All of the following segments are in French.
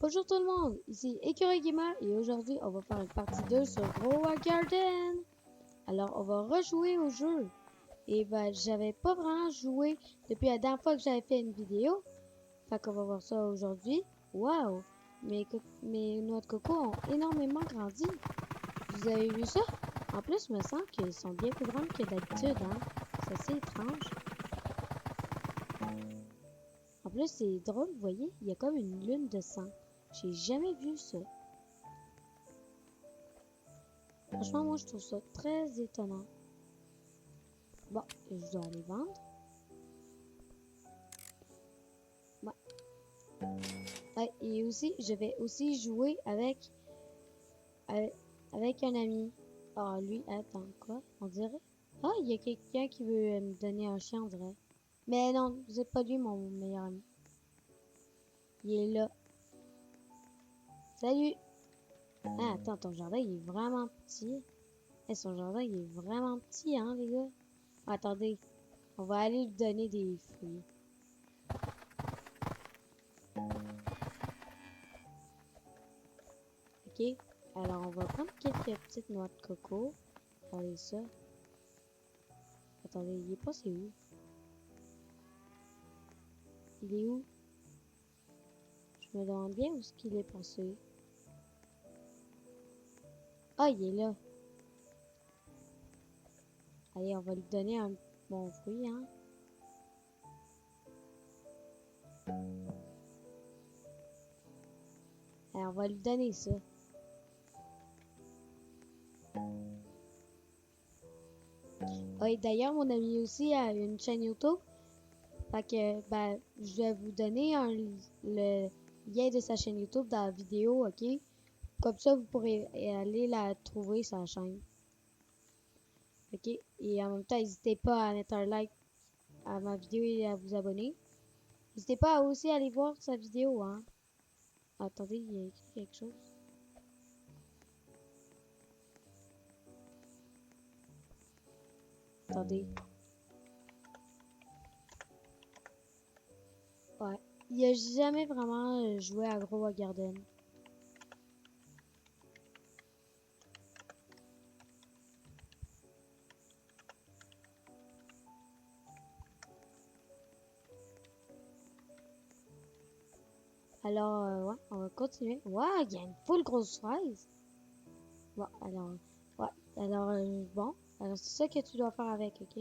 Bonjour tout le monde, ici Écureuil Gamer et aujourd'hui on va faire une partie 2 sur Grow Garden. Alors on va rejouer au jeu. Et ben j'avais pas vraiment joué depuis la dernière fois que j'avais fait une vidéo. Fait qu'on va voir ça aujourd'hui. Waouh, mes noix de coco ont énormément grandi. Vous avez vu ça? En plus, il me semble qu'ils sont bien plus grandes que d'habitude, hein. C'est assez étrange. En plus, c'est drôle, vous voyez, il y a comme une lune de sang. J'ai jamais vu ça. Franchement, moi, je trouve ça très étonnant. Bon, je dois les vendre. Ouais. Ouais, et aussi, je vais aussi jouer avec un ami. Ah, lui, attends, quoi? On dirait? Ah, il y a quelqu'un qui veut me donner un chien, on dirait. Mais non, c'est pas lui, mon meilleur ami. Il est là. Salut! Ah, attends, ton jardin, il est vraiment petit. Eh, son jardin, il est vraiment petit, hein, les gars? Attendez, on va aller lui donner des fruits. Ok, alors on va prendre quelques petites noix de coco. Regardez ça. Attendez, il est passé où? Il est où? Je me demande bien où est-ce qu'il est passé. Ah, il est là. Allez, on va lui donner un bon fruit, hein. Alors, on va lui donner ça. Oui, d'ailleurs, mon ami aussi a une chaîne YouTube. Fait que, ben, je vais vous donner le lien de sa chaîne YouTube dans la vidéo, ok? Comme ça, vous pourrez aller la trouver, sa chaîne. Ok? Et en même temps, n'hésitez pas à mettre un like à ma vidéo et à vous abonner. N'hésitez pas à aussi aller voir sa vidéo, hein. Attendez, il y a écrit quelque chose. Attendez. Ouais. Il a jamais vraiment joué à Grow Garden. Alors, ouais, on va continuer. Waouh, il y a une full grosse fraise. Bon, alors, ouais. Alors, bon. Alors, c'est ça que tu dois faire avec, ok?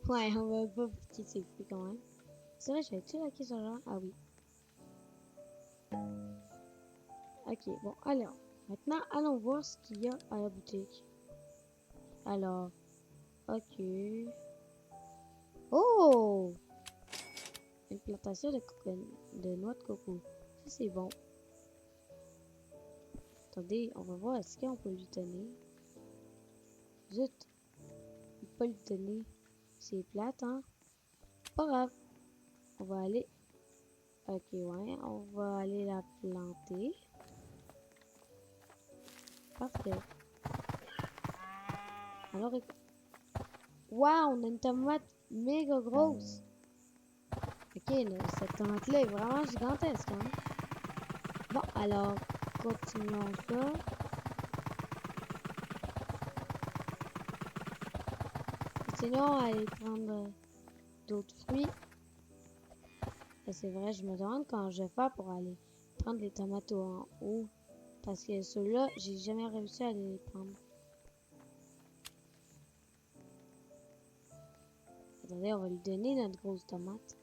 Ouais, on va pas piquer ses fruits quand même. C'est vrai, j'avais-tu laqué ce genre? Ah oui. Ok, bon, alors. Maintenant, allons voir ce qu'il y a à la boutique. Alors, ok. Oh! Une plantation de noix de coco. Ça, c'est bon. Attendez, on va voir est-ce qu'on peut lui donner. Zut! On peut pas lui donner. C'est plate, hein? Pas grave. On va aller. Ok, ouais. On va aller la planter. Parfait. Alors, waouh, on a une tomate méga grosse. Ok, cette tomate-là est vraiment gigantesque, hein? Bon, alors, continuons ça. Continuons à aller prendre d'autres fruits. Et c'est vrai, je me demande comment je vais faire pour aller prendre les tomates en haut. Parce que ceux-là, j'ai jamais réussi à les prendre. Attendez, on va lui donner notre grosse tomate.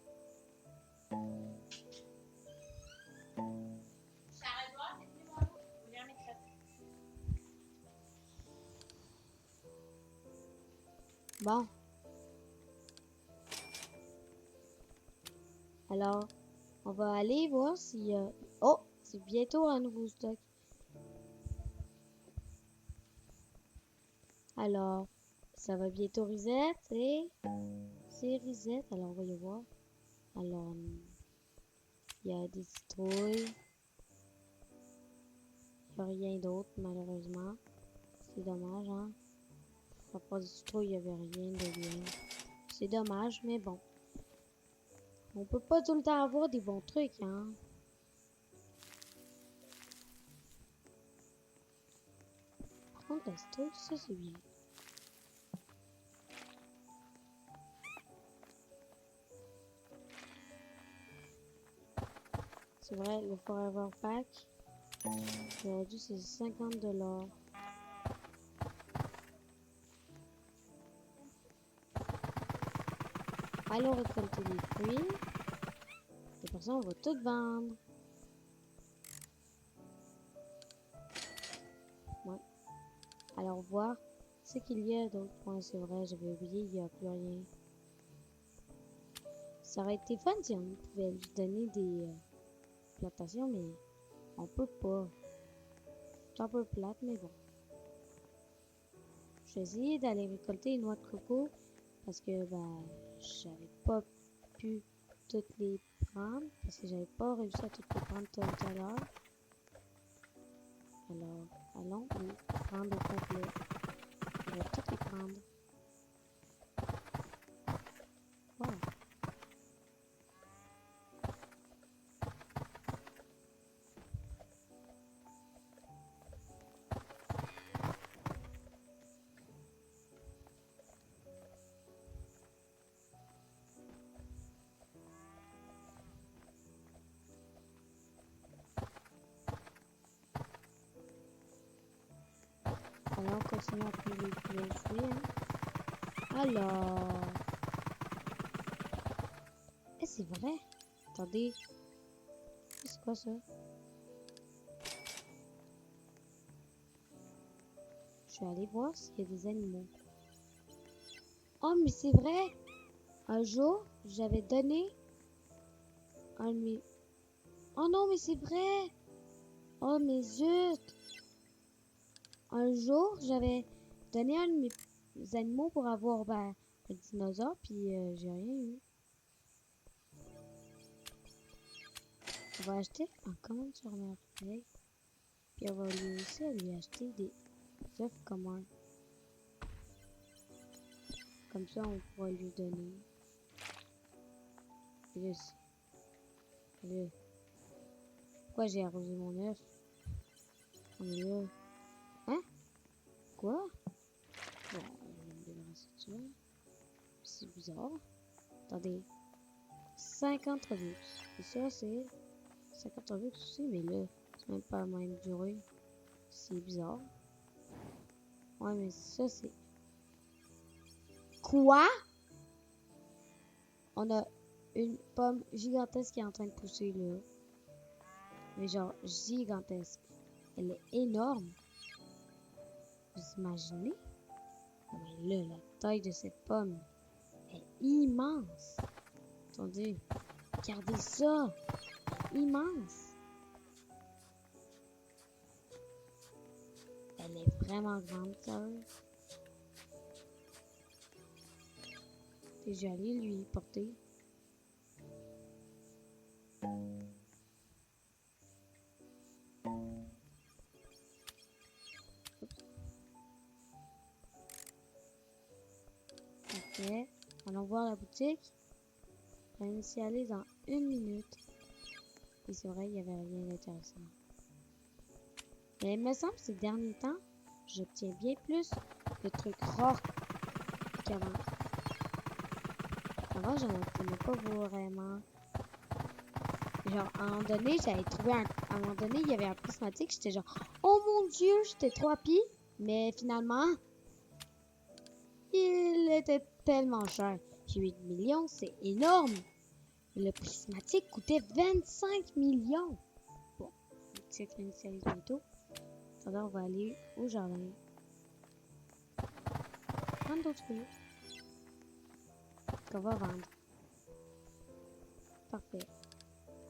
Bon. Alors, on va aller voir s'il y a... Oh, c'est bientôt un nouveau stock. Alors, ça va bientôt reset et... C'est reset, alors on va y voir. Alors, il y a des citrouilles. Il n'y a rien d'autre, malheureusement. C'est dommage, hein. À part des citrouilles, il n'y avait rien de bien. C'est dommage, mais bon. On peut pas tout le temps avoir des bons trucs, hein. Par contre, la stove, ça c'est bien. C'est vrai, le Forever Pack, aujourd'hui c'est 50 $. Allons récolter les fruits. Et pour ça, on va tout vendre. Ouais. Alors, voir ce qu'il y a d'autres points. C'est vrai, j'avais oublié, il n'y a plus rien. Ça aurait été fun si on pouvait lui donner des plantations, mais on peut pas. C'est un peu plate, mais bon. Je vais essayer d'aller récolter une noix de coco parce que ben, j'avais pas pu toutes les prendre parce que j'avais pas réussi à toutes les prendre tout à l'heure. Alors, allons les prendre au complet. On va toutes les prendre. Wow. Alors, on continue à prendre les fruits. Hein. Alors... Eh, c'est vrai. Attendez. C'est quoi ça? Je vais aller voir s'il y a des animaux. Oh, mais c'est vrai! Un jour, j'avais donné un de mes... Oh non, mais c'est vrai! Oh, mais zut! Un jour, j'avais donné un de mes animaux pour avoir un dinosaure, puis j'ai rien eu. On va acheter un commande sur Merveille. Puis on va lui aussi lui acheter des œufs communs. Comme ça, on pourra lui donner. Là, pourquoi j'ai arrosé mon œuf? On est là. Hein? Quoi? Bon, je vais me débarrasser de ça. C'est bizarre. Attendez. 50 Robux. Et ça, c'est 50 Robux aussi, mais là, c'est même pas la même durée. C'est bizarre. Ouais, mais ça, c'est... Quoi? On a une pomme gigantesque qui est en train de pousser, là. Mais genre, gigantesque. Elle est énorme. Vous imaginez? Mais là, la taille de cette pomme est immense. Attendez. Regardez ça. Immense. Elle est vraiment grande, ça. Et j'allais lui porter. Parfait. Allons voir la boutique. On va y aller dans 1 minute. Et c'est vrai, il n'y avait rien d'intéressant. Mais il me semble que ces derniers temps, j'obtiens bien plus de trucs rares qu'avant. Avant, j'en obtenais pas vraiment. Genre, à un moment donné, j'avais trouvé un... À un moment donné, il y avait un prismatique, j'étais genre, oh mon dieu, j'étais trop happy. Mais finalement, il était tellement cher. 8 millions, c'est énorme. Le prismatique coûtait 25 millions. Bon, le titre initialise bientôt. Alors, on va aller au jardin. Prendre d'autres fruits qu'on va vendre. Parfait.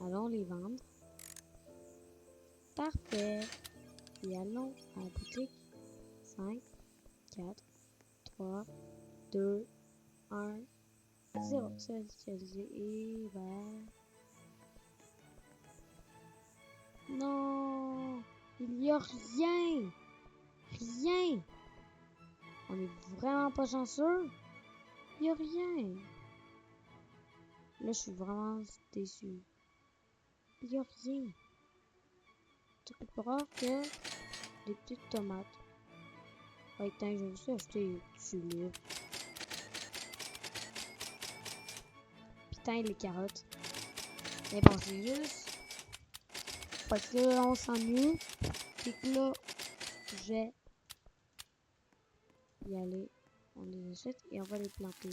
Allons les vendre. Parfait. Et allons à la boutique. 5, 4, 3, 2, 1, 0. C'est initialisé et ben... Non, il n'y a rien. Rien. On est vraiment pas chanceux. Il n'y a rien. Là, je suis vraiment déçu. Il n'y a rien. Tu peux pas que des petites tomates. Ah, putain, j'ai aussi acheté des tulipes. Putain, les carottes. Mais bon, c'est juste parce que là, on s'ennuie. Et que là, je vais y aller. On les achète et on va les planter.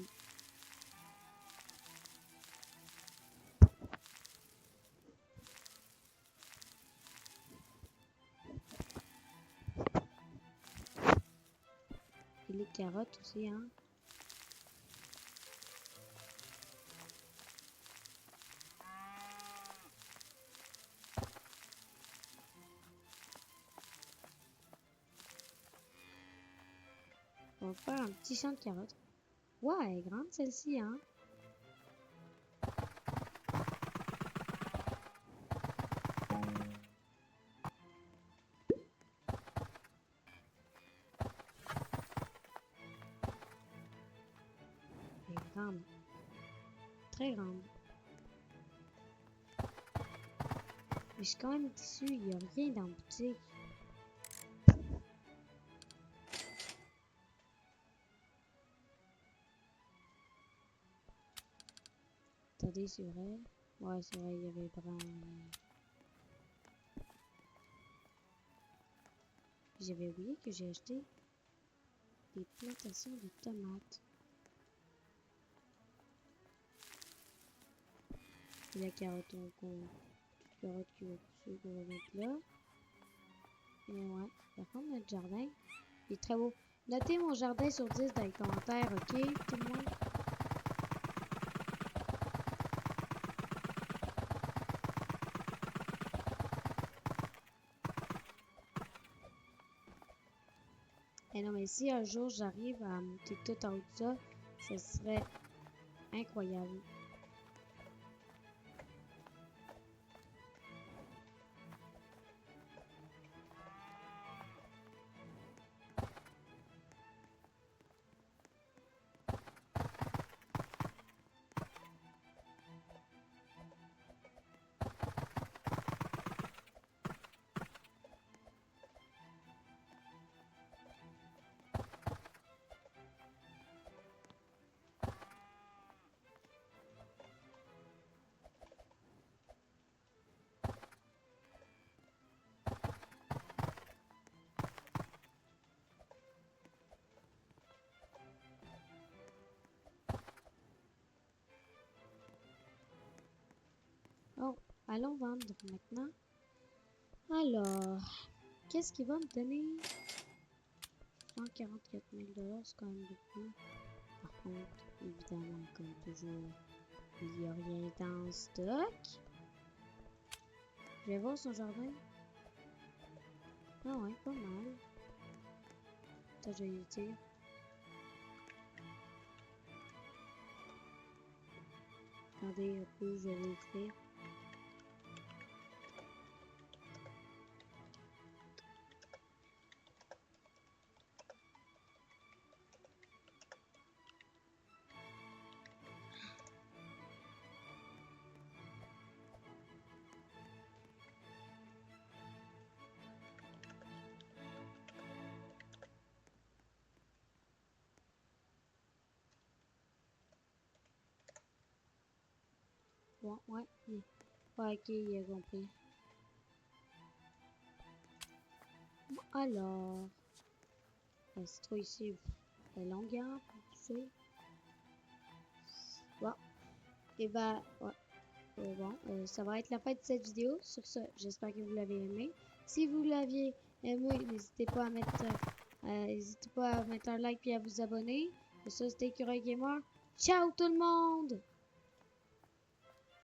Et les carottes aussi, hein. On va faire un petit champ de carottes. Ouais, elle est grande celle-ci, hein. Elle est grande. Très grande. Mais je suis quand même déçue, il n'y a rien dans la boutique. Attendez, c'est vrai. Ouais, c'est vrai, il y avait vraiment... J'avais oublié que j'ai acheté des plantations de tomates. Et la carotte, donc toute carotte qui va pousser, qu'on va mettre là. Et ouais, par contre, notre jardin, il est très beau. Notez mon jardin sur 10 dans les commentaires, ok, tout le monde? Et non, mais si un jour j'arrive à monter tout en haut de ça, ce serait incroyable. Oh, allons vendre maintenant. Alors, qu'est-ce qu'il va me donner? 144 000 $, c'est quand même beaucoup. Par contre, évidemment, comme toujours, il n'y a rien dans stock. Je vais voir son jardin. Ah ouais, pas mal. Ça, je vais y dire. Attendez un peu, je vais écrire. Bon, ouais, ouais, ok, il a compris. Bon, alors, c'est trop ici, la longueur, tu sais. Bon, et bah, ouais. Bon, ça va être la fin de cette vidéo. Sur ce, j'espère que vous l'avez aimé. Si vous l'aviez aimé, n'hésitez pas à mettre un like et à vous abonner. Et ça, c'était Écureuil Gamer. Ciao tout le monde!